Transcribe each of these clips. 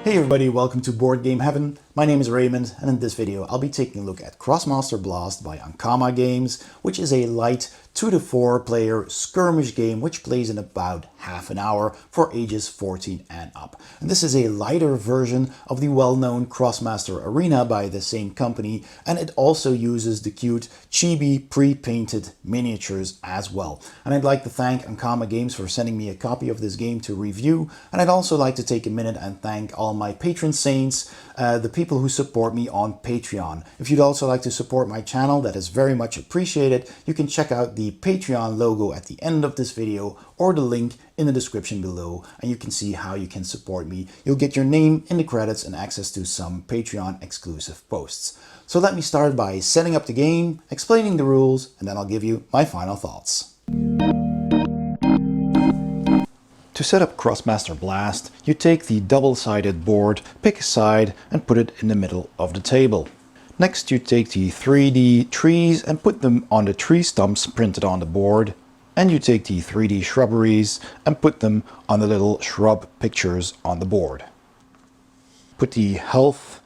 Hey everybody, welcome to Board Game Heaven. My name is Raymond, and in this video I'll be taking a look at Krosmaster Blast by Ankama Games, which is a light 2 to 4 player skirmish game which plays in about half an hour for ages 14 and up. And this is a lighter version of the well-known Krosmaster Arena by the same company, and it also uses the cute chibi pre-painted miniatures as well. And I'd like to thank Ankama Games for sending me a copy of this game to review, and I'd also like to take a minute and thank all my patron saints, the people who support me on Patreon. If you'd also like to support my channel, that is very much appreciated. You can check out the Patreon logo at the end of this video or the link in the description below, and you can see how you can support me. You'll get your name in the credits and access to some Patreon exclusive posts. So let me start by setting up the game, explaining the rules, and then I'll give you my final thoughts. To set up Krosmaster Blast, you take the double-sided board, pick a side and put it in the middle of the table. Next you take the 3D trees and put them on the tree stumps printed on the board. And you take the 3D shrubberies and put them on the little shrub pictures on the board. Put the health,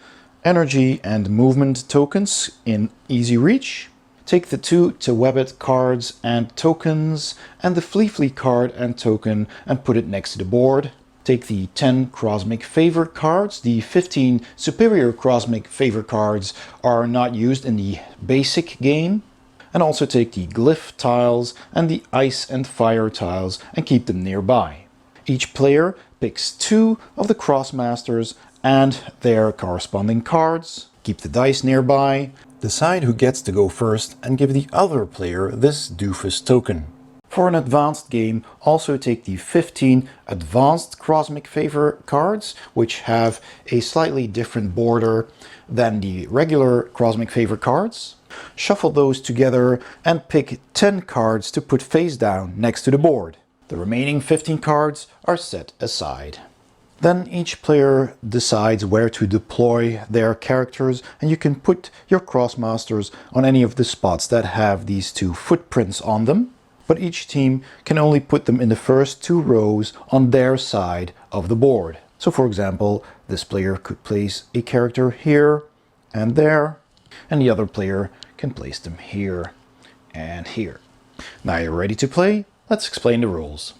energy and movement tokens in easy reach. Take the 2 Tewebet cards and tokens and the Fleefly card and token and put it next to the board. Take the 10 Krosmic favor cards. The 15 superior Krosmic favor cards are not used in the basic game. And also take the Glyph tiles and the ice and fire tiles and keep them nearby. Each player picks 2 of the Krosmasters and their corresponding cards. Keep the dice nearby. Decide who gets to go first and give the other player this doofus token. For an advanced game, also take the 15 advanced Krosmic favor cards, which have a slightly different border than the regular Krosmic favor cards. Shuffle those together and pick 10 cards to put face down next to the board. The remaining 15 cards are set aside. Then each player decides where to deploy their characters, and you can put your Krosmasters on any of the spots that have these 2 footprints on them. But each team can only put them in the first 2 rows on their side of the board. So for example, this player could place a character here and there, and the other player can place them here and here. Now you're ready to play? Let's explain the rules.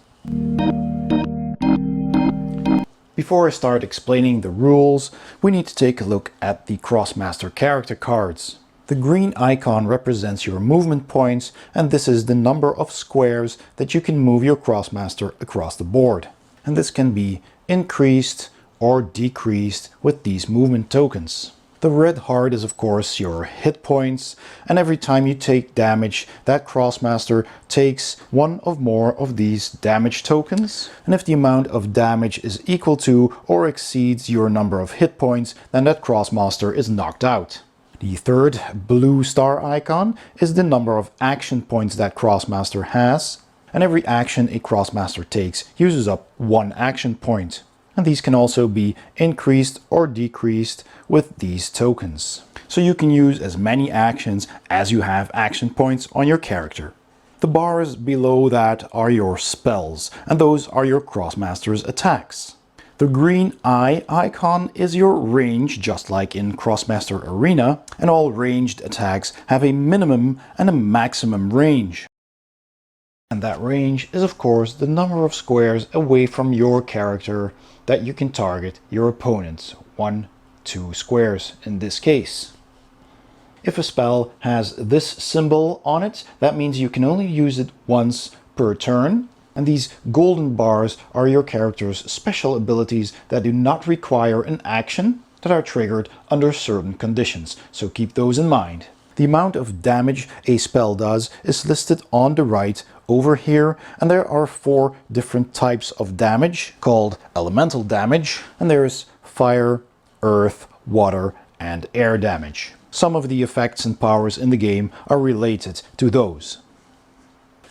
Before I start explaining the rules, we need to take a look at the Krosmaster character cards. The green icon represents your movement points, and this is the number of squares that you can move your Krosmaster across the board. And this can be increased or decreased with these movement tokens. The red heart is of course your hit points, and every time you take damage, that Krosmaster takes 1 or more of these damage tokens. And if the amount of damage is equal to or exceeds your number of hit points, then that Krosmaster is knocked out. The third blue star icon is the number of action points that Krosmaster has, and every action a Krosmaster takes uses up 1 action point. And these can also be increased or decreased with these tokens. So you can use as many actions as you have action points on your character. The bars below that are your spells, and those are your Krosmaster's attacks. The green eye icon is your range, just like in Krosmaster Arena, and all ranged attacks have a minimum and a maximum range. And that range is of course the number of squares away from your character that you can target your opponents, 1, 2 squares in this case. If a spell has this symbol on it, that means you can only use it once per turn. And these golden bars are your character's special abilities that do not require an action, that are triggered under certain conditions, so keep those in mind. The amount of damage a spell does is listed on the right over here, and there are 4 different types of damage called elemental damage, and there's fire, earth, water and air damage. Some of the effects and powers in the game are related to those.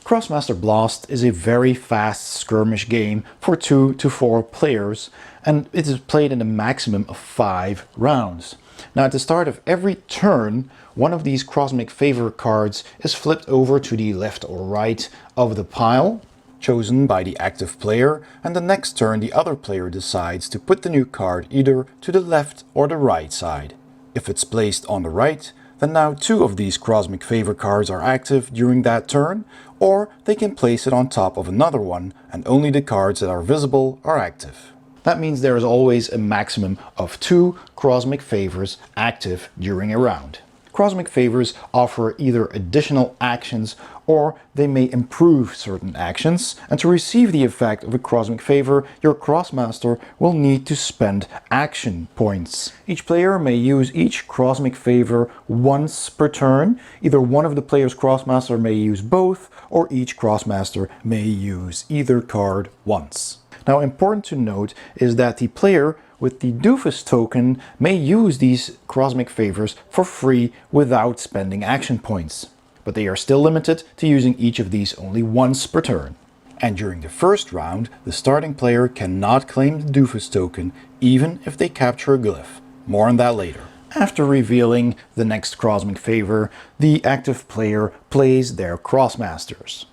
Krosmaster Blast is a very fast skirmish game for 2 to 4 players, and it is played in a maximum of 5 rounds. Now at the start of every turn, one of these Krosmic favor cards is flipped over to the left or right of the pile, chosen by the active player, and the next turn the other player decides to put the new card either to the left or the right side. If it's placed on the right, then now 2 of these Krosmic favor cards are active during that turn, or they can place it on top of another one and only the cards that are visible are active. That means there is always a maximum of 2 Krosmic favors active during a round. Krosmic favors offer either additional actions or they may improve certain actions, and to receive the effect of a Krosmic favor, your Krosmaster will need to spend action points. Each player may use each Krosmic favor once per turn. Either one of the player's Krosmaster may use both, or each Krosmaster may use either card once. Now, important to note is that the player with the Doofus token may use these Krosmic favors for free without spending action points, but they are still limited to using each of these only once per turn. And during the first round, the starting player cannot claim the Doofus token even if they capture a glyph. More on that later. After revealing the next Krosmic favor, the active player plays their Krosmasters.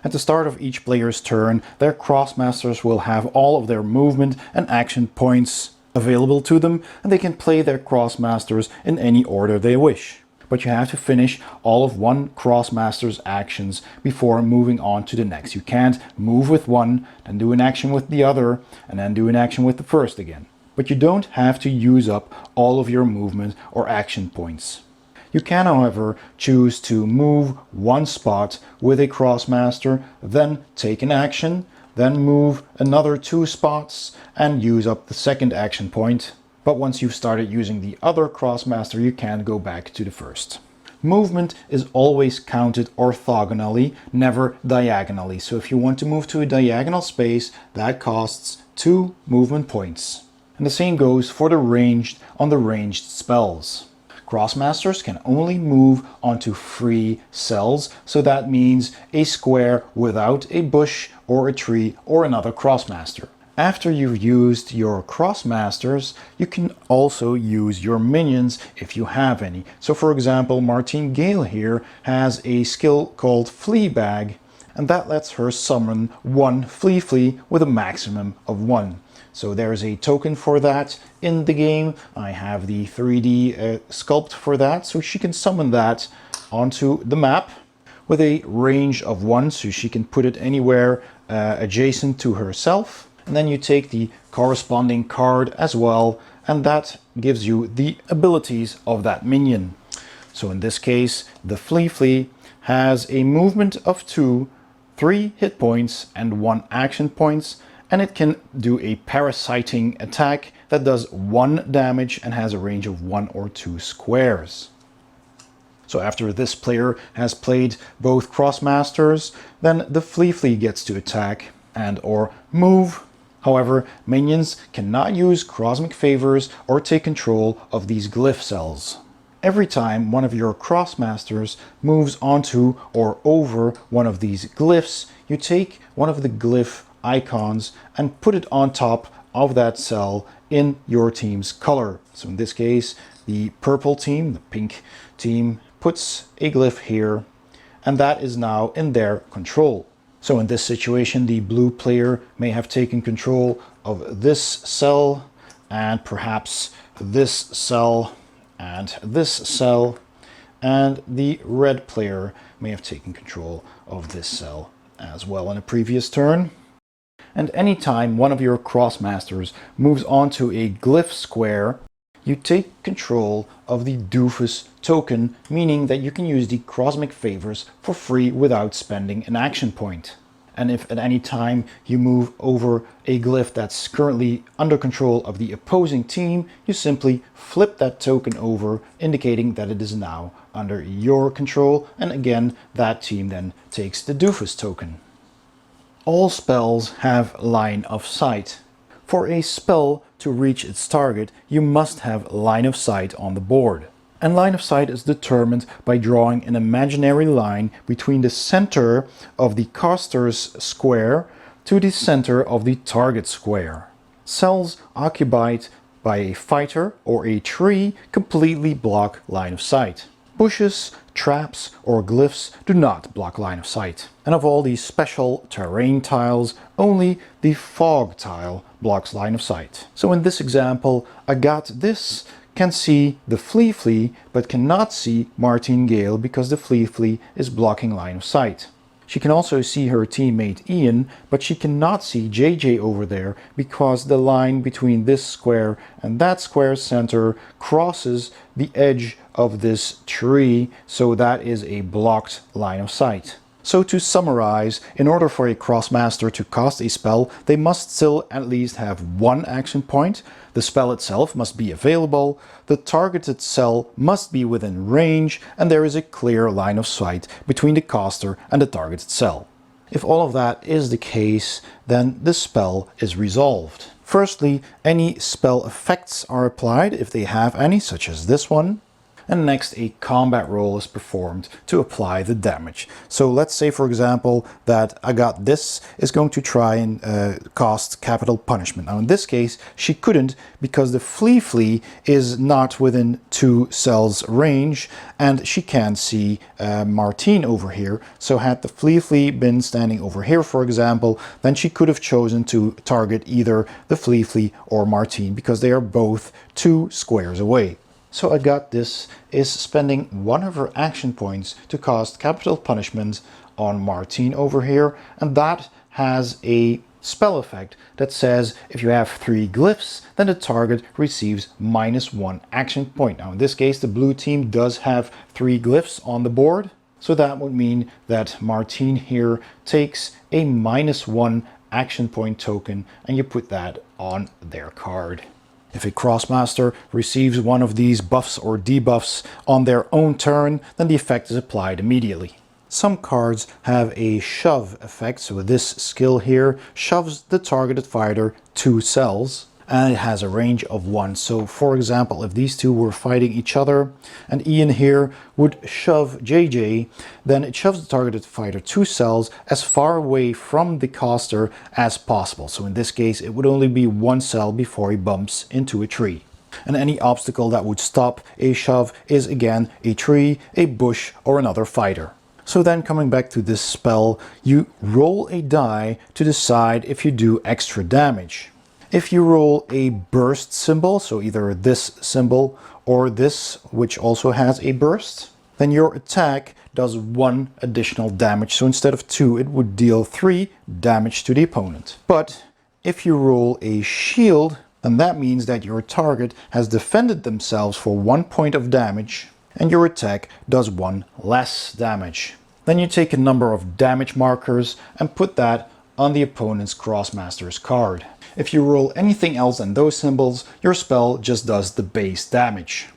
At the start of each player's turn, their Krosmasters will have all of their movement and action points available to them, and they can play their Krosmasters in any order they wish. But you have to finish all of one Krosmaster's actions before moving on to the next. You can't move with one, then do an action with the other, and then do an action with the first again. But you don't have to use up all of your movement or action points. You can, however, choose to move one spot with a Krosmaster, then take an action, then move another 2 spots and use up the second action point. But once you've started using the other Krosmaster, you can't go back to the first. Movement is always counted orthogonally, never diagonally. So if you want to move to a diagonal space, that costs 2 movement points. And the same goes for the ranged spells. Krosmasters can only move onto free cells, so that means a square without a bush or a tree or another Krosmaster. After you've used your Krosmasters, you can also use your minions if you have any. So for example, Martine Gale here has a skill called Fleabag, and that lets her summon 1 Flea with a maximum of 1. So there's a token for that in the game. I have the 3D sculpt for that, so she can summon that onto the map with a range of 1, so she can put it anywhere adjacent to herself. And then you take the corresponding card as well, and that gives you the abilities of that minion. So in this case, the Flea has a movement of 2, 3 hit points and 1 action points, and it can do a parasiting attack that does 1 damage and has a range of 1 or 2 squares. So after this player has played both Krosmasters, then the Flea gets to attack and or move. However, minions cannot use Krosmic favors or take control of these glyph cells. Every time one of your Krosmasters moves onto or over one of these glyphs, you take one of the glyph icons and put it on top of that cell in your team's color. So in this case, the purple team, the pink team, puts a glyph here, and that is now in their control. So in this situation, the blue player may have taken control of this cell, and perhaps this cell, and this cell, and the red player may have taken control of this cell as well in a previous turn. And anytime one of your Krosmasters moves onto a glyph square, you take control of the Doofus token, meaning that you can use the Krosmic favors for free without spending an action point. And if at any time you move over a glyph that's currently under control of the opposing team, you simply flip that token over, indicating that it is now under your control, and again that team then takes the Doofus token. All spells have line of sight. For a spell to reach its target, you must have line of sight on the board. And line of sight is determined by drawing an imaginary line between the center of the caster's square to the center of the target square. Cells occupied by a fighter or a tree completely block line of sight. Bushes, traps, or glyphs do not block line of sight. And of all these special terrain tiles, only the fog tile blocks line of sight. So in this example, this can see the Flea but cannot see Martingale because the Flea is blocking line of sight. She can also see her teammate Ian, but she cannot see JJ over there because the line between this square and that square's center crosses the edge of this tree, so that is a blocked line of sight. So to summarize, in order for a Krosmaster to cast a spell, they must still at least have one action point, the spell itself must be available, the targeted cell must be within range, and there is a clear line of sight between the caster and the targeted cell. If all of that is the case, then the spell is resolved. Firstly, any spell effects are applied if they have any, such as this one. And next, a combat roll is performed to apply the damage. So let's say, for example, that this is going to try and cast Capital Punishment. Now in this case, she couldn't because the Flea is not within 2 cells range, and she can see Martine over here. So had the Flea been standing over here, for example, then she could have chosen to target either the Flea or Martine because they are both 2 squares away. So this is spending one of her action points to cast Capital Punishment on Martine over here, and that has a spell effect that says if you have 3 glyphs, then the target receives -1 action point. Now in this case, the blue team does have 3 glyphs on the board, so that would mean that Martine here takes a -1 action point token, and you put that on their card. If a Krosmaster receives one of these buffs or debuffs on their own turn, then the effect is applied immediately. Some cards have a shove effect, so this skill here shoves the targeted fighter 2 cells, and it has a range of 1. So for example, if these two were fighting each other and Ian here would shove JJ, then it shoves the targeted fighter 2 cells as far away from the caster as possible. So in this case, it would only be 1 cell before he bumps into a tree. And any obstacle that would stop a shove is again a tree, a bush, or another fighter. So then coming back to this spell, you roll a die to decide if you do extra damage. If you roll a burst symbol, so either this symbol or this, which also has a burst, then your attack does 1 additional damage. So instead of 2, it would deal 3 damage to the opponent. But if you roll a shield, then that means that your target has defended themselves for 1 point of damage, and your attack does 1 less damage. Then you take a number of damage markers and put that on the opponent's Krosmaster's card. If you roll anything else than those symbols, your spell just does the base damage.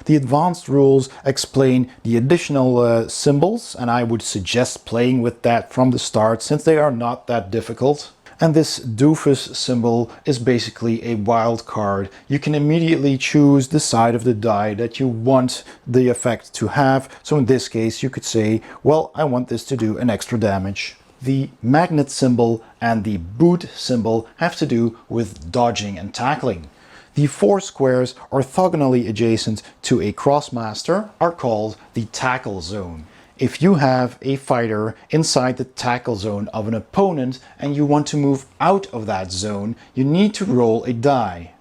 The advanced rules explain the additional symbols, and I would suggest playing with that from the start since they are not that difficult. And this doofus symbol is basically a wild card. You can immediately choose the side of the die that you want the effect to have. So in this case, you could say, well, I want this to do an extra damage. The magnet symbol and the boot symbol have to do with dodging and tackling. The 4 squares orthogonally adjacent to a Krosmaster are called the tackle zone. If you have a fighter inside the tackle zone of an opponent and you want to move out of that zone, you need to roll a die.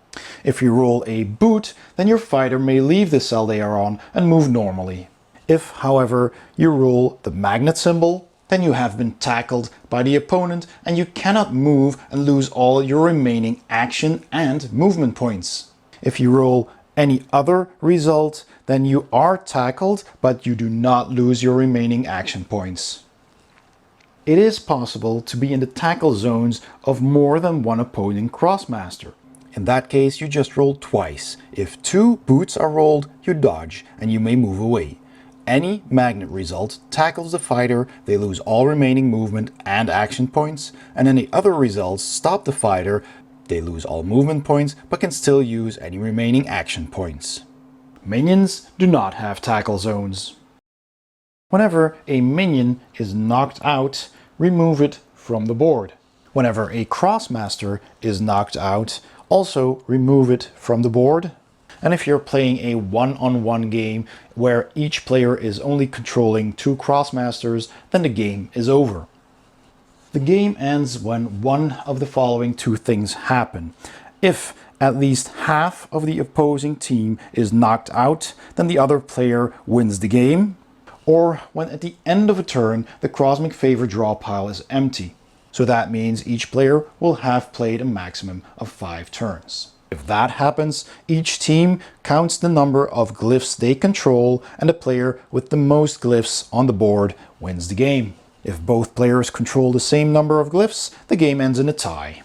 If you roll a boot, then your fighter may leave the cell they are on and move normally. If, however, you roll the magnet symbol, then you have been tackled by the opponent and you cannot move and lose all your remaining action and movement points. If you roll any other result, then you are tackled, but you do not lose your remaining action points. It is possible to be in the tackle zones of more than one opposing Krosmaster. In that case, you just roll twice. If 2 boots are rolled, you dodge and you may move away. Any magnet result tackles the fighter, they lose all remaining movement and action points, and any other results stop the fighter, they lose all movement points but can still use any remaining action points. Minions do not have tackle zones. Whenever a minion is knocked out, remove it from the board. Whenever a Krosmaster is knocked out, also remove it from the board. And if you're playing a one-on-one game where each player is only controlling 2 Krosmasters, then the game is over. The game ends when one of the following 2 things happen. If at least half of the opposing team is knocked out, then the other player wins the game. Or when at the end of a turn, the Krosmic favor draw pile is empty. So that means each player will have played a maximum of 5 turns. If that happens, each team counts the number of glyphs they control, and the player with the most glyphs on the board wins the game. If both players control the same number of glyphs, the game ends in a tie.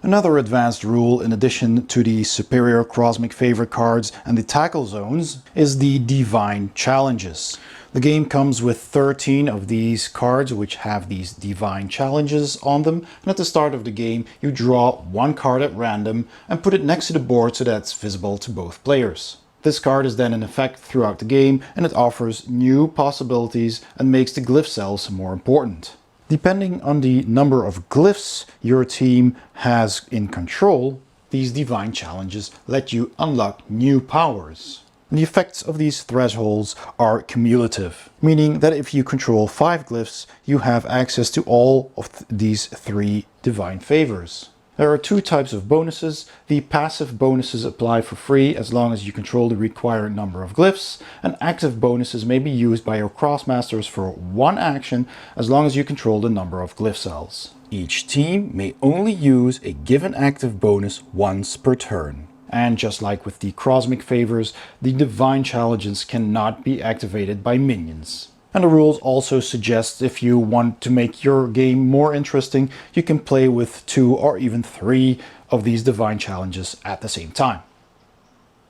Another advanced rule, in addition to the superior Krosmic favor cards and the tackle zones, is the divine challenges. The game comes with 13 of these cards which have these divine challenges on them, and at the start of the game you draw 1 card at random and put it next to the board so that it's visible to both players. This card is then in effect throughout the game, and it offers new possibilities and makes the glyph cells more important. Depending on the number of glyphs your team has in control, these divine challenges let you unlock new powers. The effects of these thresholds are cumulative, meaning that if you control 5 glyphs, you have access to all of these 3 divine favors. There are 2 types of bonuses. The passive bonuses apply for free as long as you control the required number of glyphs, and active bonuses may be used by your Krosmasters for 1 action as long as you control the number of glyph cells. Each team may only use a given active bonus once per turn. And just like with the Krosmic favors, the divine challenges cannot be activated by minions. And the rules also suggest if you want to make your game more interesting, you can play with 2 or even 3 of these divine challenges at the same time.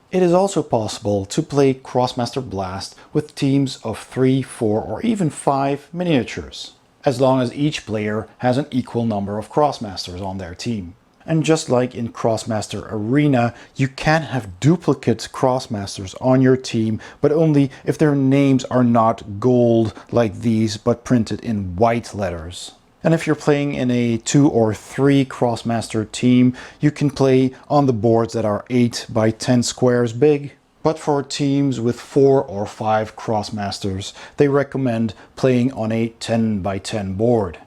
It is also possible to play Krosmaster Blast with teams of 3, 4 or even 5 miniatures, as long as each player has an equal number of Krosmasters on their team. And just like in Krosmaster Arena, you can have duplicate Krosmasters on your team, but only if their names are not gold like these, but printed in white letters. And if you're playing in a 2 or 3 Krosmaster team, you can play on the boards that are 8 by 10 squares big. But for teams with 4 or 5 Krosmasters, they recommend playing on a 10 by 10 board.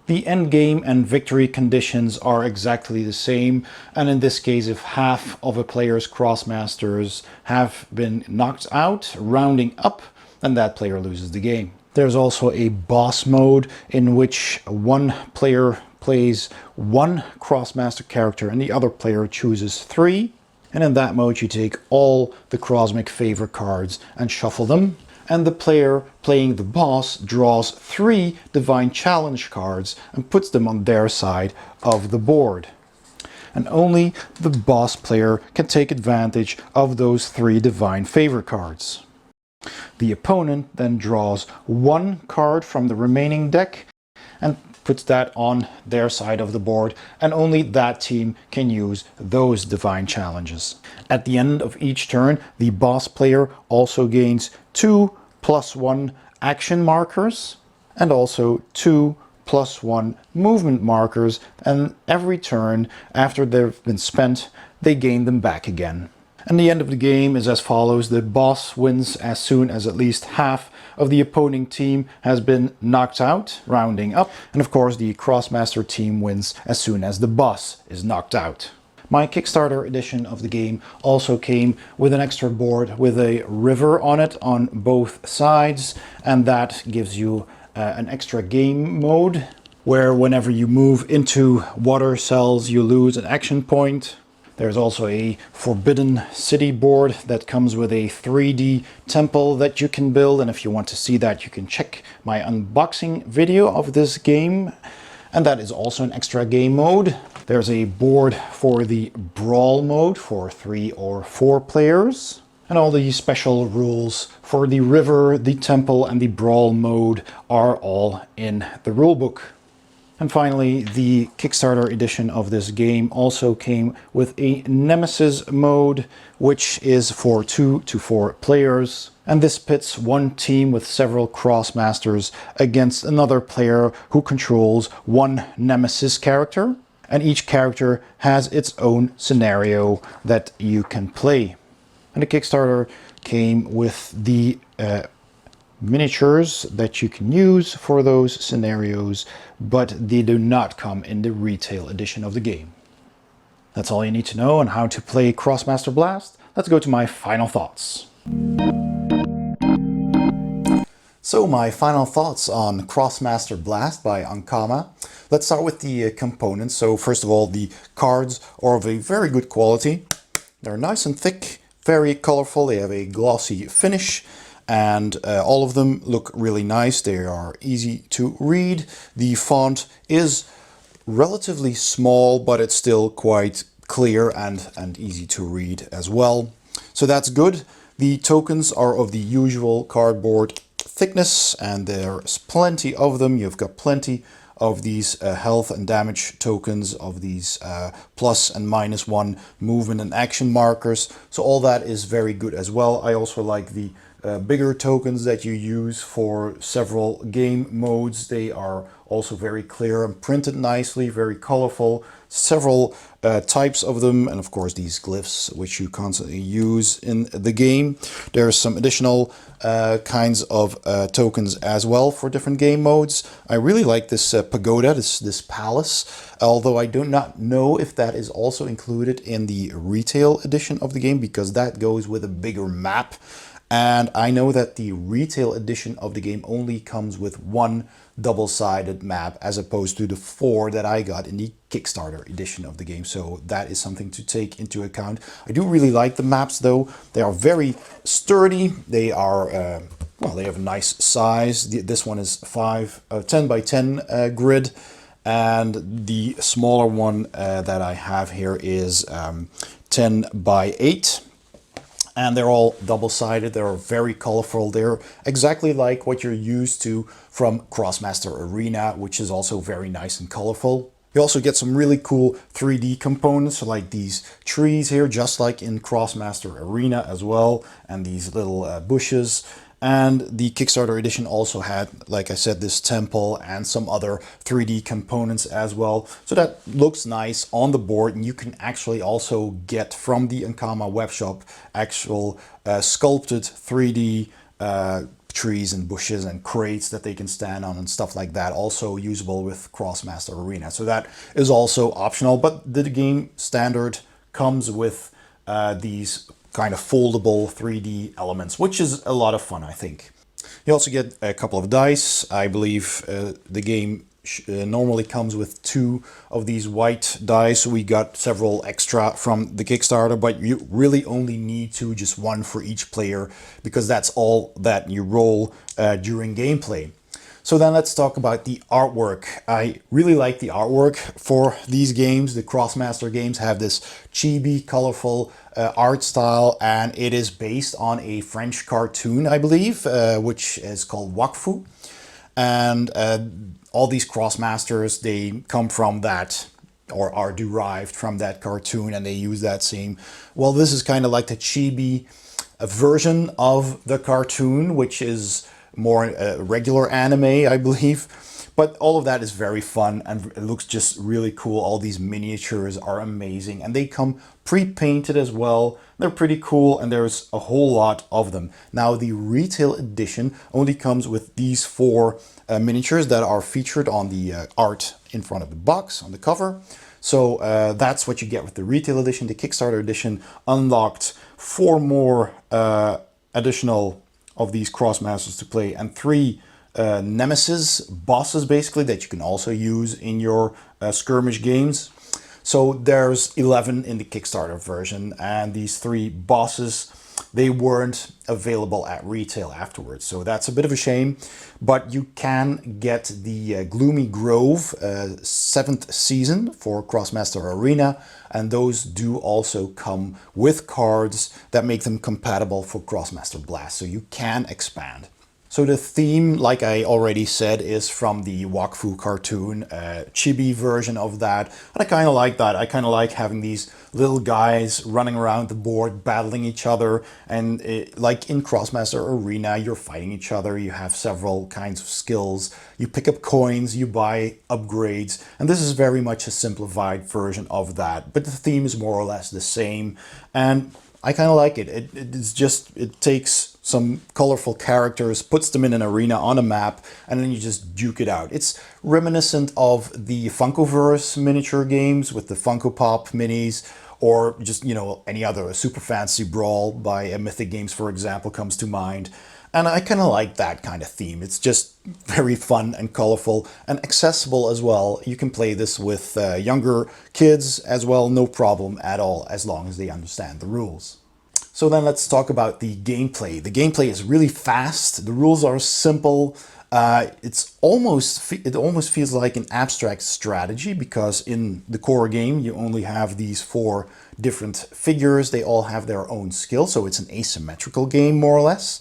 The endgame and victory conditions are exactly the same, and in this case if half of a player's Krosmasters have been knocked out, rounding up, then that player loses the game. There's also a boss mode in which one player plays 1 Krosmaster character and the other player chooses 3. And in that mode you take all the Krosmic favor cards and shuffle them. And the player playing the boss draws 3 divine challenge cards and puts them on their side of the board. And only the boss player can take advantage of those 3 divine favor cards. The opponent then draws 1 card from the remaining deck and puts that on their side of the board, and only that team can use those divine challenges. At the end of each turn, the boss player also gains 2 +1 action markers and also 2 +1 movement markers, and every turn after they've been spent they gain them back again. And the end of the game is as follows. The boss wins as soon as at least half of the opposing team has been knocked out, rounding up, and of course the Krosmaster team wins as soon as the boss is knocked out. My Kickstarter edition of the game also came with an extra board with a river on it on both sides, and that gives you an extra game mode where whenever you move into water cells you lose an action point. There's also a Forbidden City board that comes with a 3D temple that you can build, and if you want to see that you can check my unboxing video of this game. And that is also an extra game mode. There's a board for the Brawl mode for 3 or 4 players. And all the special rules for the River, the Temple and the Brawl mode are all in the rulebook. And finally, the Kickstarter edition of this game also came with a Nemesis mode, which is for 2 to 4 players. And this pits one team with several Krosmasters against another player who controls 1 Nemesis character. and each character has its own scenario that you can play. And the Kickstarter came with the miniatures that you can use for those scenarios, but they do not come in the retail edition of the game. That's all you need to know on how to play Krosmaster Blast. Let's go to my final thoughts. So my final thoughts on Krosmaster Blast by Ankama. Let's start with the components. So first of all, the cards are of a very good quality. They're nice and thick, very colorful. They have a glossy finish, and all of them look really nice. They are easy to read. The font is relatively small, but it's still quite clear and easy to read as well. So that's good. The tokens are of the usual cardboard thickness, and there's plenty of them. You've got plenty of these health and damage tokens, of these plus and -1 movement and action markers. So all that is very good as well. I also like the bigger tokens that you use for several game modes. They are also very clear and printed nicely, very colorful. Several types of them, and of course these glyphs, which you constantly use in the game. There's some additional kinds of tokens as well for different game modes. I really like this pagoda, this palace, although I do not know if that is also included in the retail edition of the game, because that goes with a bigger map. And I know that the retail edition of the game only comes with one double-sided map, as opposed to the 4 that I got in the Kickstarter edition of the game. So that is something to take into account. I do really like the maps though. They are very sturdy. They are, well, they have a nice size. This one is 10 by 10 grid. And the smaller one that I have here is 10 by 8. And they're all double-sided. They're very colorful. They're exactly like what you're used to from Krosmaster Arena, which is also very nice and colorful. You also get some really cool 3D components, like these trees here, just like in Krosmaster Arena as well, and these little bushes. And the Kickstarter edition also had, like I said, this temple and some other 3D components as well. So that looks nice on the board, and you can actually also get from the Ankama webshop actual sculpted 3D trees and bushes and crates that they can stand on and stuff like that, also usable with Krosmaster Arena. So that is also optional, but the game standard comes with these kind of foldable 3D elements, which is a lot of fun, I think. You also get a couple of dice. I believe the game normally comes with 2 of these white dice. We got several extra from the Kickstarter, but you really only need 2, just 1 for each player, because that's all that you roll during gameplay. So then let's talk about the artwork. I really like the artwork for these games. The Krosmaster games have this chibi, colorful art style, and it is based on a French cartoon, I believe, which is called Wakfu. And all these Krosmasters, they come from that, or are derived from that cartoon, and they use that same... Well, this is kind of like the chibi version of the cartoon, which is more regular anime, I believe. But all of that is very fun, and it looks just really cool. All these miniatures are amazing, and they come pre-painted as well. They're pretty cool, and there's a whole lot of them. Now, the retail edition only comes with these 4 miniatures that are featured on the art in front of the box, on the cover. So that's what you get with the retail edition. The Kickstarter edition unlocked 4 more additional of these Krosmasters to play, and 3 nemesis bosses, basically, that you can also use in your skirmish games. So there's 11 in the Kickstarter version, and these 3 bosses, they weren't available at retail afterwards. So that's a bit of a shame, but you can get the Gloomy Grove 7th season for Krosmaster Arena, and those do also come with cards that make them compatible for Krosmaster Blast, so you can expand. So the theme, like I already said, is from the Wakfu cartoon, chibi version of that. And I kind of like that. I kind of like having these little guys running around the board, battling each other. And like in Krosmaster Arena, you're fighting each other. You have several kinds of skills. You pick up coins, you buy upgrades. And this is very much a simplified version of that. But the theme is more or less the same. And I kind of like it. It takes some colorful characters, puts them in an arena on a map, and then you just duke it out. It's reminiscent of the Funkoverse miniature games with the Funko Pop minis, or just, you know, any other Super Fantasy Brawl by Mythic Games, for example, comes to mind. And I kind of like that kind of theme. It's just very fun and colorful and accessible as well. You can play this with younger kids as well, no problem at all, as long as they understand the rules. So then let's talk about the gameplay. The gameplay is really fast. The rules are simple. It almost feels like an abstract strategy, because in the core game you only have these 4 different figures. They all have their own skill, so it's an asymmetrical game more or less.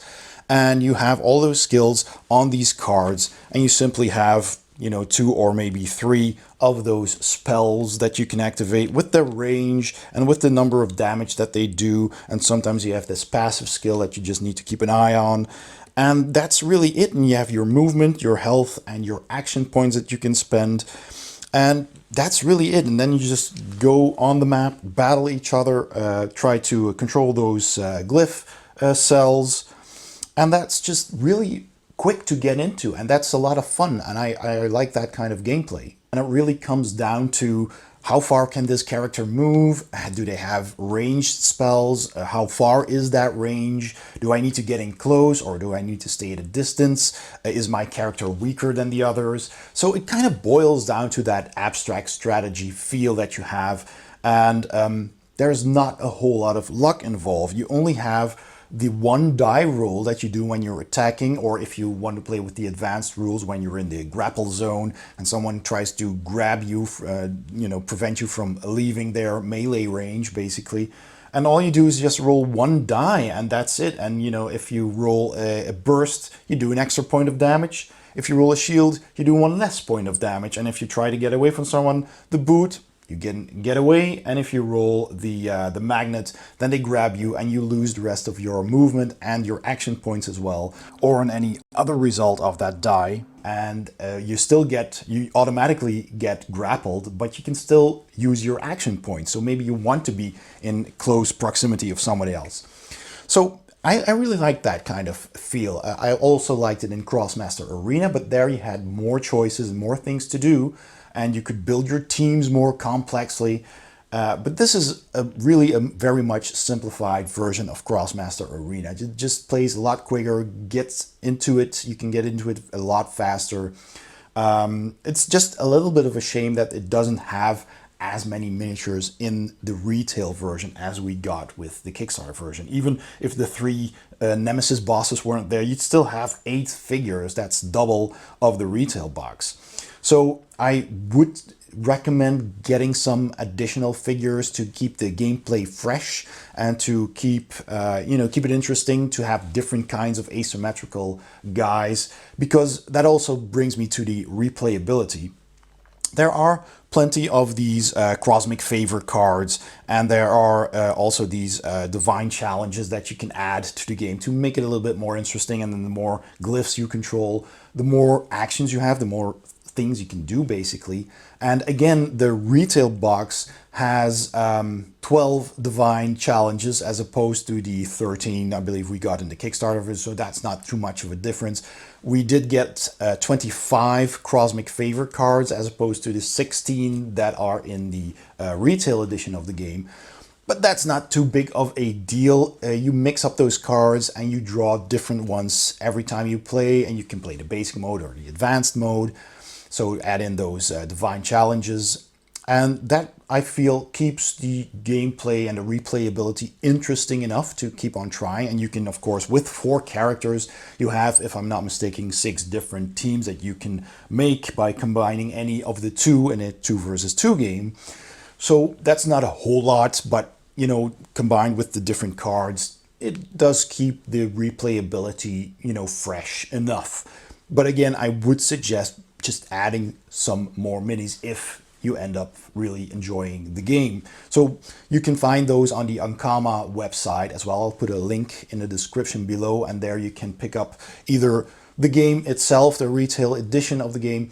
And you have all those skills on these cards, and you simply have, you know, 2 or maybe 3 of those spells that you can activate with their range and with the number of damage that they do. And sometimes you have this passive skill that you just need to keep an eye on. And that's really it. And you have your movement, your health, and your action points that you can spend. And that's really it. And then you just go on the map, battle each other, try to control those glyph cells. And that's just really quick to get into, and that's a lot of fun, and I like that kind of gameplay. And it really comes down to how far can this character move? Do they have ranged spells? How far is that range? Do I need to get in close, or do I need to stay at a distance? Is my character weaker than the others? So it kind of boils down to that abstract strategy feel that you have, and there's not a whole lot of luck involved. You only have the 1 die roll that you do when you're attacking, or if you want to play with the advanced rules when you're in the grapple zone and someone tries to grab you, you know, prevent you from leaving their melee range, basically. And all you do is just roll 1 die, and that's it. And, you know, if you roll a burst, you do an extra point of damage. If you roll a shield, you do 1 less point of damage. And if you try to get away from someone, the boot, you get away, and if you roll the magnet, then they grab you and you lose the rest of your movement and your action points as well, or on any other result of that die. And you automatically get grappled, but you can still use your action points. So maybe you want to be in close proximity of somebody else. So I really like that kind of feel. I also liked it in Krosmaster Arena, but there you had more choices and more things to do, and you could build your teams more complexly. But this is really a very much simplified version of Krosmaster Arena. It just plays a lot quicker, gets into it, you can get into it a lot faster. It's just a little bit of a shame that it doesn't have as many miniatures in the retail version as we got with the Kickstarter version. Even if the 3 Nemesis bosses weren't there, you'd still have 8 figures. That's double of the retail box. So I would recommend getting some additional figures to keep the gameplay fresh and to keep keep it interesting, to have different kinds of asymmetrical guys, because that also brings me to the replayability. There are plenty of these Krosmic favor cards, and there are also these divine challenges that you can add to the game to make it a little bit more interesting. And then the more glyphs you control, the more actions you have, the more things you can do, basically. And again, the retail box has 12 divine challenges as opposed to the 13 I believe we got in the Kickstarter version, so that's not too much of a difference. We did get 25 Krosmic favor cards as opposed to the 16 that are in the retail edition of the game. But that's not too big of a deal. You mix up those cards and you draw different ones every time you play, and you can play the basic mode or the advanced mode. So add in those divine challenges, and that, I feel, keeps the gameplay and the replayability interesting enough to keep on trying. And you can, of course, with 4 characters, you have, if I'm not mistaken, 6 different teams that you can make by combining any of the 2 in a 2 versus 2 game. So that's not a whole lot, but, you know, combined with the different cards, it does keep the replayability, fresh enough. But again, I would suggest just adding some more minis if you end up really enjoying the game. So you can find those on the Ankama website as well. I'll put a link in the description below, and there you can pick up either the game itself, the retail edition of the game,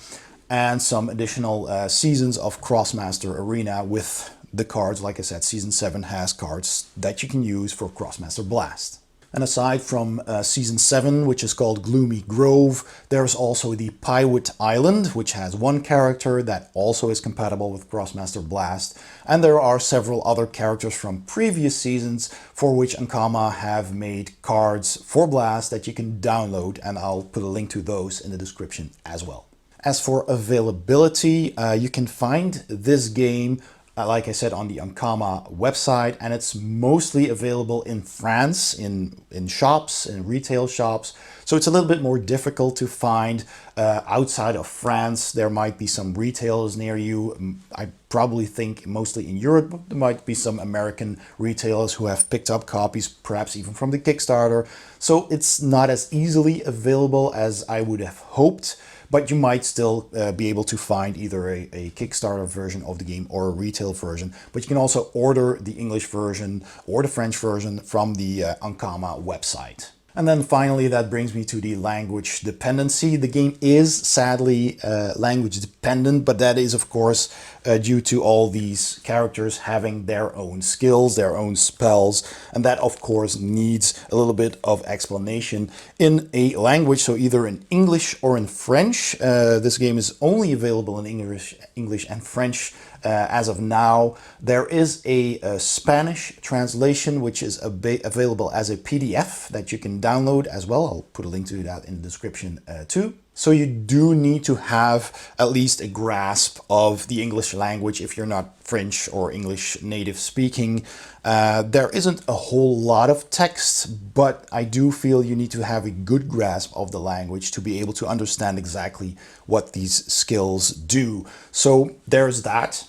and some additional seasons of Krosmaster Arena with the cards. Like I said, Season 7 has cards that you can use for Krosmaster Blast. And aside from Season 7, which is called Gloomy Grove, there's also the Pyewood Island, which has one character that also is compatible with Krosmaster Blast. And there are several other characters from previous seasons for which Ankama have made cards for Blast that you can download, and I'll put a link to those in the description as well. As for availability, you can find this game like I said, on the Ankama website, and it's mostly available in France, in shops, in retail shops. So it's a little bit more difficult to find outside of France. There might be some retailers near you. I probably think mostly in Europe, but there might be some American retailers who have picked up copies, perhaps even from the Kickstarter. So it's not as easily available as I would have hoped. But you might still be able to find either a Kickstarter version of the game or a retail version. But you can also order the English version or the French version from the Ankama website. And then finally, that brings me to the language dependency. The game is sadly language dependent, but that is of course due to all these characters having their own skills, their own spells, and that of course needs a little bit of explanation in a language, so either in English or in French. This game is only available in English and French as of now. There is a Spanish translation which is available as a PDF that you can download as well. I'll put a link to that in the description too. So you do need to have at least a grasp of the English language if you're not French or English native speaking. There isn't a whole lot of text, but I do feel you need to have a good grasp of the language to be able to understand exactly what these skills do. So there's that.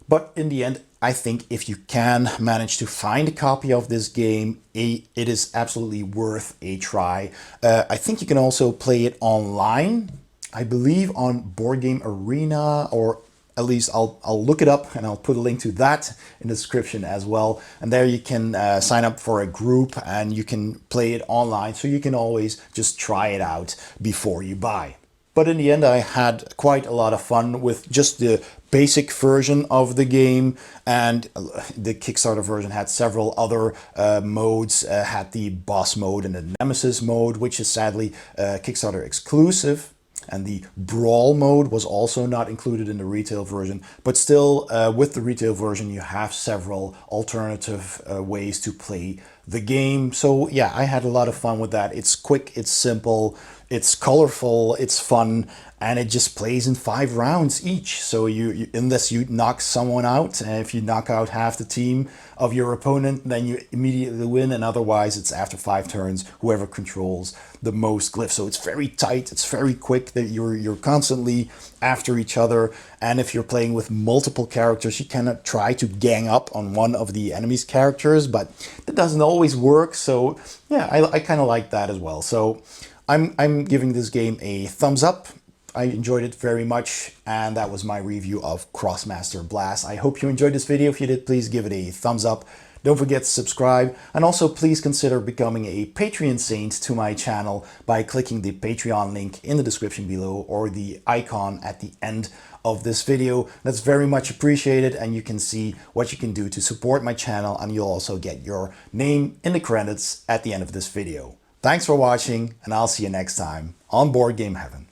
But in the end, I think if you can manage to find a copy of this game, it is absolutely worth a try. I think you can also play it online, I believe on Board Game Arena, or at least I'll look it up and I'll put a link to that in the description as well. And there you can sign up for a group and you can play it online, so you can always just try it out before you buy. But in the end, I had quite a lot of fun with just the basic version of the game, and the Kickstarter version had several other modes. Had the boss mode and the nemesis mode, which is sadly Kickstarter exclusive. And the brawl mode was also not included in the retail version, but still with the retail version you have several alternative ways to play the game. So yeah, I had a lot of fun with that. It's quick, it's simple, it's colorful, it's fun, and it just plays in 5 rounds each. So you unless you knock someone out, and if you knock out half the team of your opponent, then you immediately win, and otherwise it's after 5 turns, whoever controls the most glyphs. So it's very tight, it's very quick, that you're constantly after each other. And if you're playing with multiple characters, you cannot try to gang up on one of the enemy's characters, but that doesn't always work. So yeah, I kind of like that as well. So I'm giving this game a thumbs up. I enjoyed it very much, and that was my review of Krosmaster Blast. I hope you enjoyed this video. If you did, please give it a thumbs up. Don't forget to subscribe, and also please consider becoming a Patreon saint to my channel by clicking the Patreon link in the description below, or the icon at the end of this video. That's very much appreciated, and you can see what you can do to support my channel, and you'll also get your name in the credits at the end of this video. Thanks for watching, and I'll see you next time on Board Game Heaven.